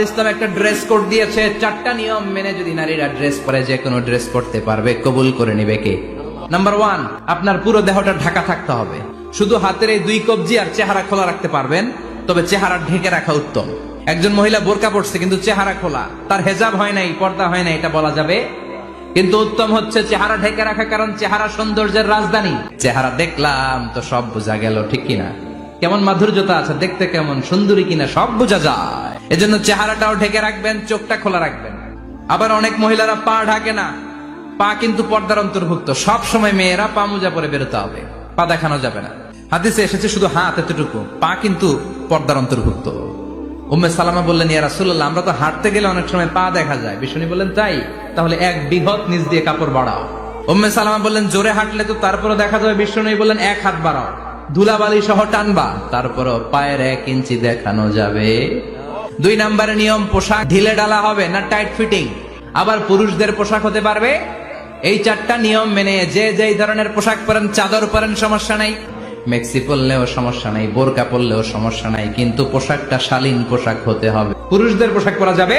ইসলাম একটা dress code দিয়েছে, 4টা নিয়ম মেনে যদি নারীরা ড্রেস পরে যে কোনো ড্রেস পরতে পারবে, কবুল করে নিবে কে? নাম্বার 1, আপনার পুরো দেহটা ঢাকা থাকতে হবে। শুধু হাতের এই 2 কবজি আর চেহারা খোলা রাখতে পারবেন, তবে চেহারা ঢেকে রাখা উত্তম। একজন মহিলা বোরকা পরছে কিন্তু চেহারা খোলা, তার হেজাব হয় নাই, পর্দা হয় নাই, এটা বলা যাবে? কিন্তু উত্তম হচ্ছে চেহারা ঢেকে রাখা, কারণ চেহারা সৌন্দর্যের রাজধানী। চেহারা দেখলাম তো সব বোঝা গেল, ঠিক কিনা? কেমন মাধুর্যতা আছে, দেখতে কেমন সুন্দরী কিনা সব বোঝা যায়। এজন্য চেহারাটাও ঢেকে রাখবেন, চোখটা খোলা রাখবেন। আবার অনেক মহিলারা পা ঢাকে না, পা কিন্তু পর্দার অন্তর্ভুক্ত। সব সময় মেয়েরা পা মোজা পরে বেরোতে হবে, পা দেখানো যাবে না। হাদিসে এসেছে শুধু হাত এতটুকু, পা কিন্তু পর্দার অন্তর্ভুক্ত। উম্মে সালামা বললেন, ইয়া রাসূলুল্লাহ, আমরা তো হাঁটতে গেলে অনেক সময় পা দেখা যায়। বিষ্ণু বললেন, তাই? তাহলে এক বিঘত নিচ দিয়ে কাপড় বাড়াও। উম্মে সালামা বললেন, জোরে হাঁটলে তো তারপরে দেখা যাবে। বিষ্ণু বললেন, 1 হাত বাড়াও, ধুলাবালি সহ টানবা, তারপরও পায়ের 1 ইঞ্চি দেখানো যাবে। 2 নম্বরের নিয়ম, পোশাক ঢিলে ডালা হবে না, টাইট ফিটিং। আবার পুরুষদের পোশাক হতে পারবে এই 4টা নিয়ম মেনে। যে যেই ধরনের পোশাক পরেন, চাদর পরেন সমস্যা নাই, মেক্সি পরলেও সমস্যা নাই, বোরকা পরলেও সমস্যা নাই, কিন্তু পোশাকটা শালীন পোশাক হতে হবে। পুরুষদের পোশাক পরা যাবে